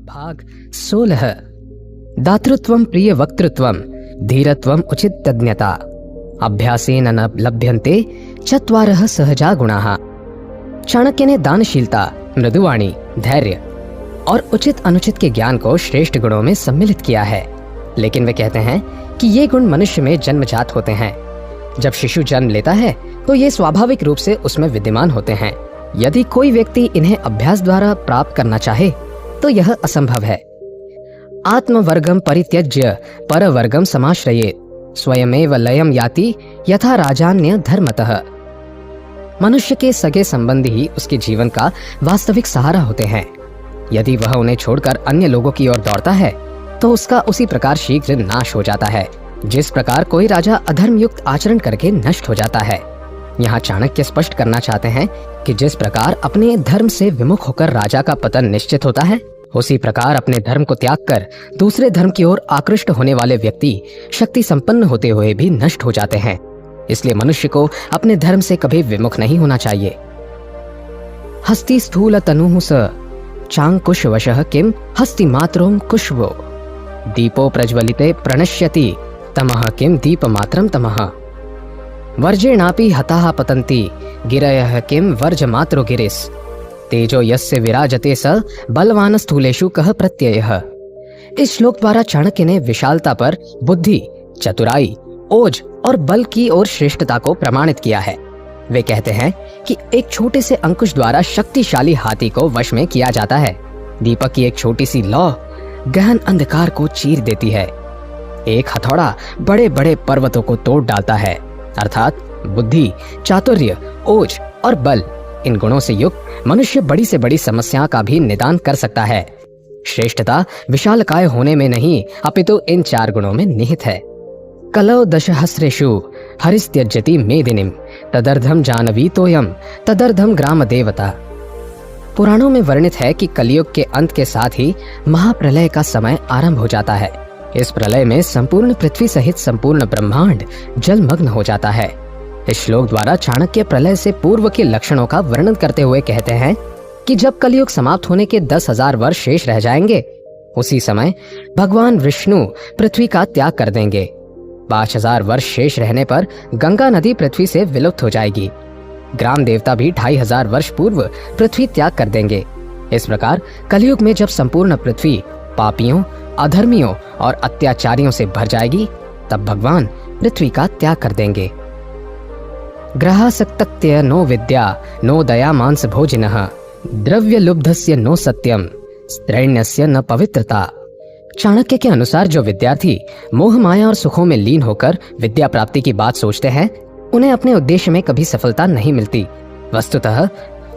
भाग 16। दातृत्वं प्रिय वक्तृत्वं धीरत्वं उचित तज्ञता अभ्यासेन न लभ्यन्ते चत्वारः सहजा गुणाः। चाणक्य ने दानशीलता, मृदुवाणी, धैर्य और उचित अनुचित के ज्ञान को श्रेष्ठ गुणों में सम्मिलित किया है। लेकिन वे कहते हैं कि ये गुण मनुष्य में जन्मजात होते हैं। जब शिशु जन्म लेता है तो ये स्वाभाविक रूप से उसमें विद्यमान होते हैं। यदि कोई व्यक्ति इन्हें अभ्यास द्वारा प्राप्त करना चाहे तो यह असंभव है। आत्मवर्गम परित्यज्य परवर्गम समाश्रयेत् स्वयमेव लयम याति यथा राजान्य धर्मतः। मनुष्य के सगे संबंधी ही उसके जीवन का वास्तविक सहारा होते हैं। यदि वह उन्हें छोड़कर अन्य लोगों की ओर दौड़ता है तो उसका उसी प्रकार शीघ्र नाश हो जाता है, जिस प्रकार कोई राजा अधर्म युक्त आचरण करके नष्ट हो जाता है। यहाँ चाणक्य स्पष्ट करना चाहते हैं कि जिस प्रकार अपने धर्म से विमुख होकर राजा का पतन निश्चित होता है, उसी प्रकार अपने धर्म को त्याग कर दूसरे धर्म की ओर आकृष्ट होने वाले व्यक्ति शक्ति संपन्न होते हुए भी नष्ट हो जाते हैं। इसलिए मनुष्य को अपने धर्म से कभी विमुख नहीं होना चाहिए। हस्ति स्थूल तनुः स चांकुशवशः किम हस्ति मात्रों कुशवो दीपो प्रज्वलिते प्रणश्यति तमः किम दीपमात्रं तमः वर्जेणापि हताः पतन्ति गिरयः किम वर्जमात्रो गिरिस् तेजो यस्य विराजते स बलवान स्थूलेषु कः प्रत्ययः। इस श्लोक द्वारा चाणक्य ने विशालता पर बुद्धि, चतुराई, ओज और बल की ओर श्रेष्ठता को प्रमाणित किया है। वे कहते हैं कि एक छोटे से अंकुश द्वारा शक्तिशाली हाथी को वश में किया जाता है। दीपक की एक छोटी सी लौ गहन अंधकार को चीर देती है। एक हथौड़ा बड़े बड़े पर्वतों को तोड़ डालता है। अर्थात बुद्धि, चातुर्य, ओज और बल, इन गुणों से युक्त मनुष्य बड़ी से बड़ी समस्या का भी निदान कर सकता है। श्रेष्ठता विशालकाय होने में नहीं अपितु इन चार गुणों में निहित है। कलौ दशहस्रेषु हरिस्त्यज्यति मेदिनीम तदर्धम जानवीतोयम तदर्धम ग्राम देवता। पुराणों में वर्णित है कि कलयुग के अंत के साथ ही महाप्रलय का समय आरंभ हो जाता है। इस प्रलय में संपूर्ण पृथ्वी सहित संपूर्ण ब्रह्मांड जलमग्न हो जाता है। इस श्लोक द्वारा चाणक्य प्रलय से पूर्व के लक्षणों का वर्णन करते हुए कहते हैं कि जब कलयुग समाप्त होने के 10,000 वर्ष शेष रह जाएंगे, उसी समय भगवान विष्णु पृथ्वी का त्याग कर देंगे। 5,000 वर्ष शेष रहने पर गंगा नदी पृथ्वी से विलुप्त हो जाएगी। ग्राम देवता भी 2,500 वर्ष पूर्व पृथ्वी त्याग कर देंगे। इस प्रकार कलयुग में जब संपूर्ण पृथ्वी पापियों, अधर्मियों और अत्याचारियों से भर जाएगी, तब भगवान पृथ्वी का त्याग कर देंगे। ग्रहासक्तस्य नो विद्या नो दया मांस भोजिनः द्रव्य लुब्धस्य नो सत्यम स्त्रैण्यस्य न पवित्रता। चाणक्य के अनुसार जो विद्यार्थी मोह माया और सुखों में लीन होकर विद्या प्राप्ति की बात सोचते हैं, उन्हें अपने उद्देश्य में कभी सफलता नहीं मिलती। वस्तुतः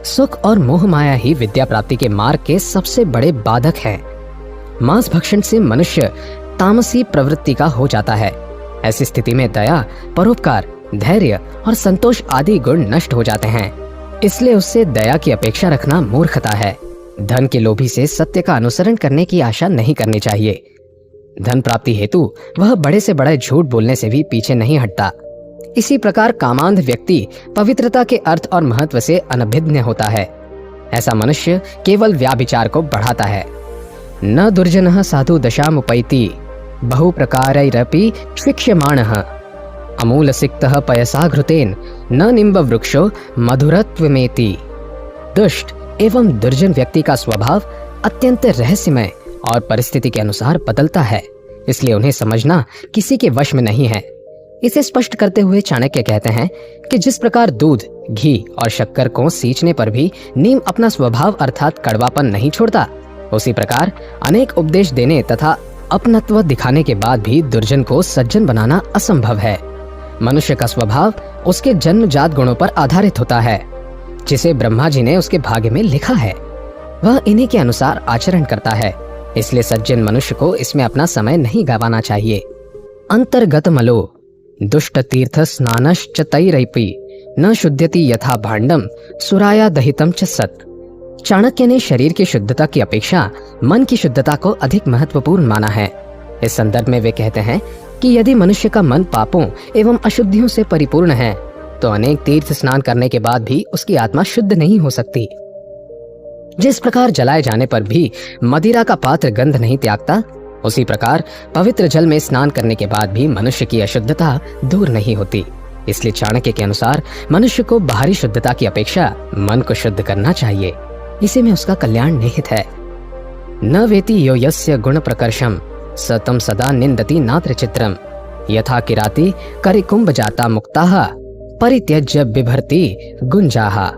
सुख और मोह माया ही विद्या प्राप्ति के मार्ग के सबसे बड़े बाधक हैं। मांस भक्षण से मनुष्य तामसी प्रवृत्ति का हो जाता है। ऐसी स्थिति में दया, परोपकार, धैर्य और संतोष आदि गुण नष्ट हो जाते हैं। इसलिए उससे दया की अपेक्षा रखना मूर्खता है। धन के लोभी से सत्य का अनुसरण करने की आशा नहीं करनी चाहिए। धन प्राप्ति हेतु वह बड़े से बड़े झूठ बोलने से भी पीछे नहीं हटता। इसी प्रकार कामांध व्यक्ति पवित्रता के अर्थ और महत्व से अनभिज्ञ होता है। ऐसा मनुष्य केवल व्याभिचार को बढ़ाता है। न दुर्जनः साधु दशामुपैति बहु प्रकारैरपि शिक्ष्यमाणः अमूलसिक्तः पयसा घृतेन न निम्ब वृक्षो मधुरत्वमेति। दुष्ट एवं दुर्जन व्यक्ति का स्वभाव अत्यंत रहस्यमय और परिस्थिति के अनुसार बदलता है, इसलिए उन्हें समझना किसी के वश में नहीं है। इसे स्पष्ट करते हुए चाणक्य कहते हैं कि जिस प्रकार दूध, घी और शक्कर को सींचने पर भी नीम अपना स्वभाव अर्थात कड़वापन नहीं छोड़ता, उसी प्रकार अनेक उपदेश देने तथा अपनत्व दिखाने के बाद भी दुर्जन को सज्जन बनाना असंभव है। मनुष्य का स्वभाव उसके जन्मजात गुणों पर आधारित होता है, जिसे ब्रह्मा जी ने उसके भाग्य में लिखा है। वह इन्हीं के अनुसार आचरण करता है। इसलिए सज्जन मनुष्य को इसमें अपना समय नहीं गंवाना चाहिए। अंतर्गत मलो दुष्ट तीर्थ स्नानश्च तैरैपि न शुद्ध्यति यथा भांडम सुराया दहितम च सत्। चाणक्य ने शरीर की शुद्धता की अपेक्षा मन की शुद्धता को अधिक महत्वपूर्ण माना है। इस संदर्भ में वे कहते हैं कि यदि मनुष्य का मन पापों एवं अशुद्धियों से परिपूर्ण है, तो अनेक तीर्थ स्नान करने के बाद भी उसकी आत्मा शुद्ध नहीं हो सकती। जिस प्रकार जलाए जाने पर भी मदिरा का पात्र गंध नहीं त्यागता, उसी प्रकार पवित्र जल में स्नान करने के बाद भी मनुष्य की अशुद्धता दूर नहीं होती। इसलिए चाणक्य के अनुसार मनुष्य को बाहरी शुद्धता की अपेक्षा मन को शुद्ध करना चाहिए। इसी में उसका कल्याण निहित है। न वेति यो यस्य गुण प्रकर्षम स तम सदा निंदति नात्र चित्रम यथा किराति करिकुंभ जाता मुक्ताः परित्यज्य बिभर्ति गुंजाहा।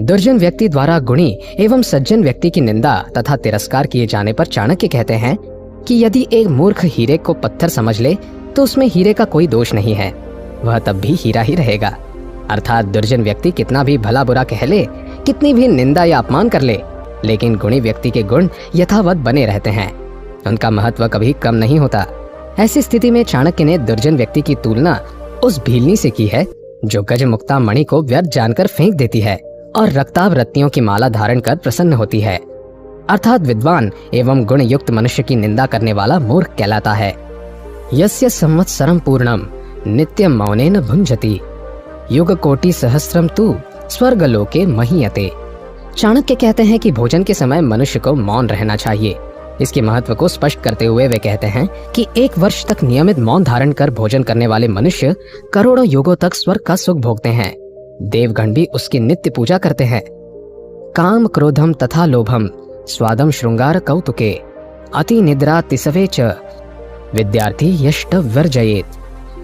दुर्जन व्यक्ति द्वारा गुणी एवं सज्जन व्यक्ति की निंदा तथा तिरस्कार किए जाने पर चाणक्य कहते हैं कि यदि एक मूर्ख हीरे को पत्थर समझ ले तो उसमें हीरे का कोई दोष नहीं है, वह तब भी हीरा ही रहेगा। अर्थात दुर्जन व्यक्ति कितना भी भला बुरा कह ले, कितनी भी निंदा या अपमान कर ले, लेकिन गुणी व्यक्ति के गुण यथावत बने रहते हैं, उनका महत्व कभी कम नहीं होता। ऐसी स्थिति में चाणक्य ने दुर्जन व्यक्ति की तुलना उस भीलनी से की है जो गज मुक्ता मणि को व्यर्थ जानकर फेंक देती है और रक्ताभ रत्तियों की माला धारण कर प्रसन्न होती है। अर्थात विद्वान एवं गुण युक्त मनुष्य की निंदा करने वाला मूर्ख कहलाता है। यस्य संवत्सरम पूर्णम नित्यम मौनेन भुंजति युग कोटि सहस्रम तु स्वर्गलोके महीयते। चाणक्य कहते हैं कि भोजन के समय मनुष्य को मौन रहना चाहिए। इसके महत्व को स्पष्ट करते हुए वे कहते हैं कि 1 वर्ष तक नियमित मौन धारण कर भोजन करने वाले मनुष्य करोड़ों युगों तक स्वर्ग का सुख भोगते हैं। देवगण भी उसकी नित्य पूजा करते हैं। काम क्रोधम तथा लोभम स्वादम श्रृंगार कौतुके अति निद्रा तिसवे च विद्यार्थी यष्ट वर्जयेत।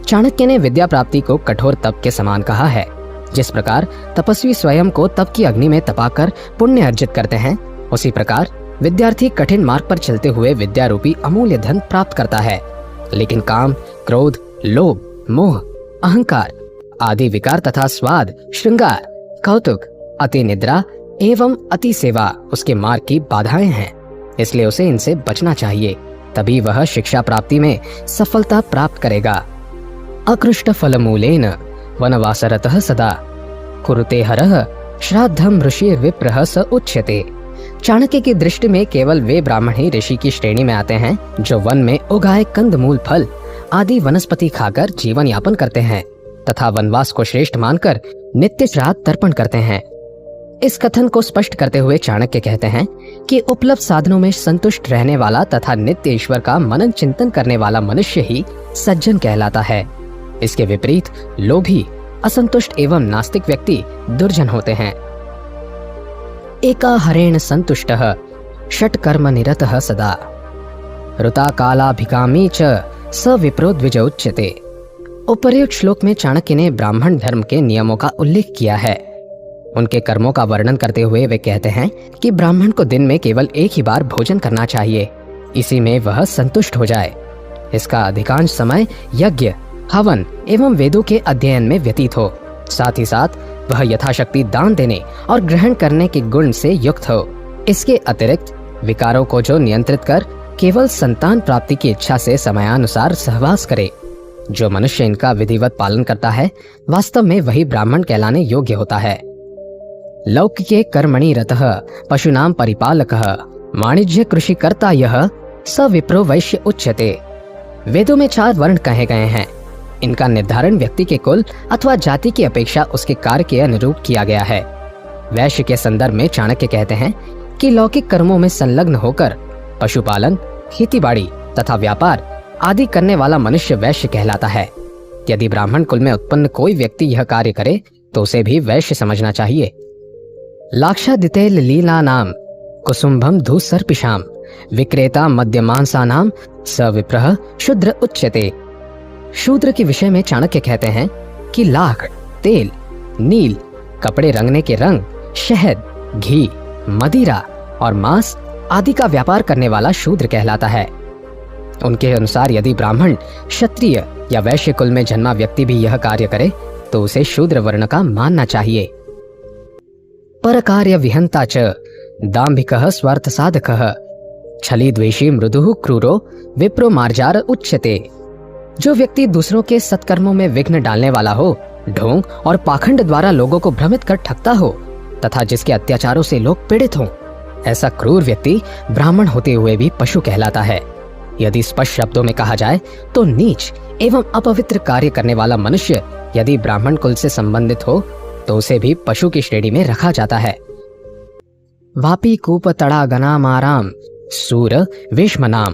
चाणक्य ने विद्या प्राप्ति को कठोर तप के समान कहा है। जिस प्रकार तपस्वी स्वयं को तप की अग्नि में तपाकर पुण्य अर्जित करते हैं, उसी प्रकार विद्यार्थी कठिन मार्ग पर चलते हुए विद्या रूपी अमूल्य धन प्राप्त करता है। लेकिन काम, क्रोध, लोभ, मोह, अहंकार आदि विकार तथा स्वाद, श्रृंगार, कौतुक, अति निद्रा एवं अति सेवा उसके मार्ग की बाधाएं हैं। इसलिए उसे इनसे बचना चाहिए, तभी वह शिक्षा प्राप्ति में सफलता प्राप्त करेगा। अकृष्ट फलमूलेन वनवासरतः सदा कुरुते हरः श्राद्धम ऋषि विप्रः स उच्यते। चाणक्य की दृष्टि में केवल वे ब्राह्मण ही ऋषि की श्रेणी में आते हैं जो वन में उगाए कंदमूल, फल आदि वनस्पति खाकर जीवन यापन करते हैं तथा वनवास को श्रेष्ठ मानकर नित्य श्राद्ध तर्पण करते हैं। इस कथन को स्पष्ट करते हुए चाणक्य कहते हैं कि उपलब्ध साधनों में संतुष्ट रहने वाला तथा नित्य ईश्वर का मनन चिंतन करने वाला मनुष्य ही सज्जन कहलाता है। इसके विपरीत लोभी, असंतुष्ट एवं नास्तिक व्यक्ति दुर्जन होते हैं। एकाहारेण संतुष्टः षट्कर्म निरतः सदा ऋता कालाभिकामी च स विप्रो द्विज उच्यते। उपर्युक्त श्लोक में चाणक्य ने ब्राह्मण धर्म के नियमों का उल्लेख किया है। उनके कर्मों का वर्णन करते हुए वे कहते हैं कि ब्राह्मण को दिन में केवल एक ही बार भोजन करना चाहिए, इसी में वह संतुष्ट हो जाए। इसका अधिकांश समय यज्ञ, हवन एवं वेदों के अध्ययन में व्यतीत हो, साथ ही साथ वह यथाशक्ति दान देने और ग्रहण करने के गुण से युक्त हो। इसके अतिरिक्त विकारों को जो नियंत्रित कर केवल संतान प्राप्ति की इच्छा से समयानुसार सहवास करे। जो मनुष्य इनका विधिवत पालन करता है, वास्तव में वही ब्राह्मण कहलाने योग्य होता है। लौकिके कर्मणि रतः पशुनाम परिपालकः वाणिज्य कृषि कर्ता यह स विप्रो वैश्य उच्यते। वेदों में 4 वर्ण कहे गए हैं। इनका निर्धारण व्यक्ति के कुल अथवा जाति की अपेक्षा उसके कार्य के अनुरूप किया गया है। वैश्य के संदर्भ में चाणक्य कहते हैं कि लौकिक कर्मों में संलग्न होकर पशुपालन, खेतीबाड़ी तथा व्यापार आदि करने वाला मनुष्य वैश्य कहलाता है। यदि ब्राह्मण कुल में उत्पन्न कोई व्यक्ति यह कार्य करे तो उसे भी वैश्य समझना चाहिए। लाक्षादिते लीला नाम कुसुम्भम धूसर्पिशाम विक्रेता मध्यमांसा नाम स विप्रः शूद्र उच्यते। शूद्र के विषय में चाणक्य कहते हैं कि लाख, तेल, नील, कपड़े रंगने के रंग, शहद, घी, मदिरा और मांस आदि का व्यापार करने वाला शूद्र कहलाता है। उनके अनुसार यदि ब्राह्मण, क्षत्रिय या वैश्य कुल में जन्मा व्यक्ति भी यह कार्य करे तो उसे शूद्र वर्ण का मानना चाहिए। परकार्य विहंता च दाम्भिकः स्वार्थ साधकः छली द्वेषी मृदुः क्रूरो विप्रो मार्जार उच्यते। जो व्यक्ति दूसरों के सत्कर्मों में विघ्न डालने वाला हो, ढोंग और पाखंड द्वारा लोगों को भ्रमित कर ठगता हो तथा जिसके अत्याचारों से लोग पीड़ित हों, ऐसा क्रूर व्यक्ति ब्राह्मण होते हुए भी पशु कहलाता है। यदि स्पष्ट शब्दों में कहा जाए तो नीच एवं अपवित्र कार्य करने वाला मनुष्य यदि ब्राह्मण कुल से संबंधित हो तो उसे भी पशु की श्रेणी में रखा जाता है। वापी कूप तड़ागनामाराम सूर वेश्मनाम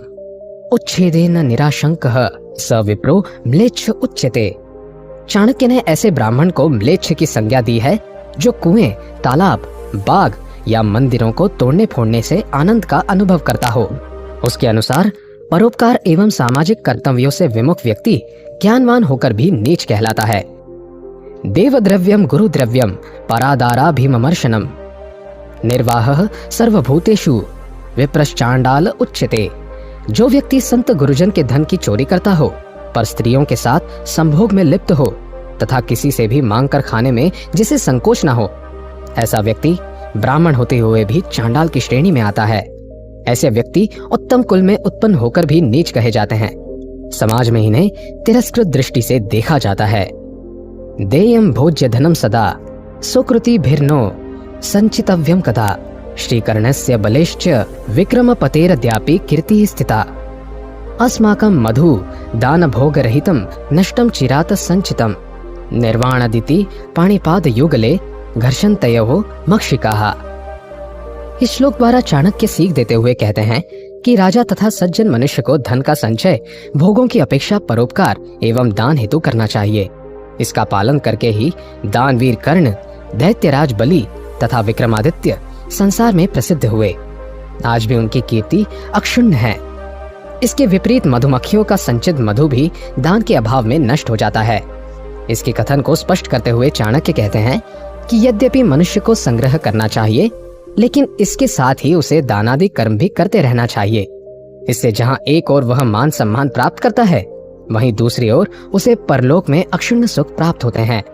उच्छेदेन निराशंकः स विप्रो म्लेच्छ उच्यते। चाणक्य ने ऐसे ब्राह्मण को म्लेच्छ की संज्ञा दी है जो कुएं, तालाब, बाग या मंदिरों को तोड़ने फोड़ने से आनंद का अनुभव करता हो। उसके अनुसार परोपकार एवं सामाजिक कर्तव्यों से विमुख व्यक्ति ज्ञानवान होकर भी नीच कहलाता है। देवद्रव्यम गुरुद्रव्यम परादाराभिमर्शनम निर्वाहः सर्वभूतेषु विप्रश्चांडाल उच्यते। जो व्यक्ति संत गुरुजन के धन की चोरी करता हो पर स्त्रियों के साथ संभोग में लिप्त हो तथा किसी से भी मांग कर खाने में जिसे संकोच न हो, ऐसा व्यक्ति ब्राह्मण होते हुए भी चांडाल की श्रेणी में आता है। ऐसे व्यक्ति उत्तम कुल में उत्पन्न होकर भी नीच कहे जाते हैं। समाज में इन्हें तिरस्कृत दृष्टि से देखा जाता है। देयम भोज्य धनम सदा सुकृति भिर्नो संचितव्यम कदा श्रीकर्णस्य बलेश्च विक्रमपतेरद्यापि कीर्तिः स्थिता। अस्माकं मधु दान भोग रहितं नष्टं चिरात संचितम् निर्वाणादिति पाणिपाद युगले घर्षणतयोः मक्षिकाः। इस श्लोक द्वारा चाणक्य सीख देते हुए कहते हैं कि राजा तथा सज्जन मनुष्य को धन का संचय भोगों की अपेक्षा परोपकार एवं दान हेतु करना चाहिए। इसका पालन करके ही दानवीर कर्ण, दैत्यराज बलि तथा विक्रमादित्य संसार में प्रसिद्ध हुए। आज भी उनकी कीर्ति अक्षुण्ण है। इसके विपरीत मधुमक्खियों का संचित मधु भी दान के अभाव में नष्ट हो जाता है। इसके कथन को स्पष्ट करते हुए चाणक्य कहते हैं कि यद्यपि मनुष्य को संग्रह करना चाहिए, लेकिन इसके साथ ही उसे दानादि कर्म भी करते रहना चाहिए। इससे जहां एक ओर वह मान सम्मान प्राप्त करता है, वहीं दूसरी ओर उसे परलोक में अक्षुण्ण सुख प्राप्त होते हैं।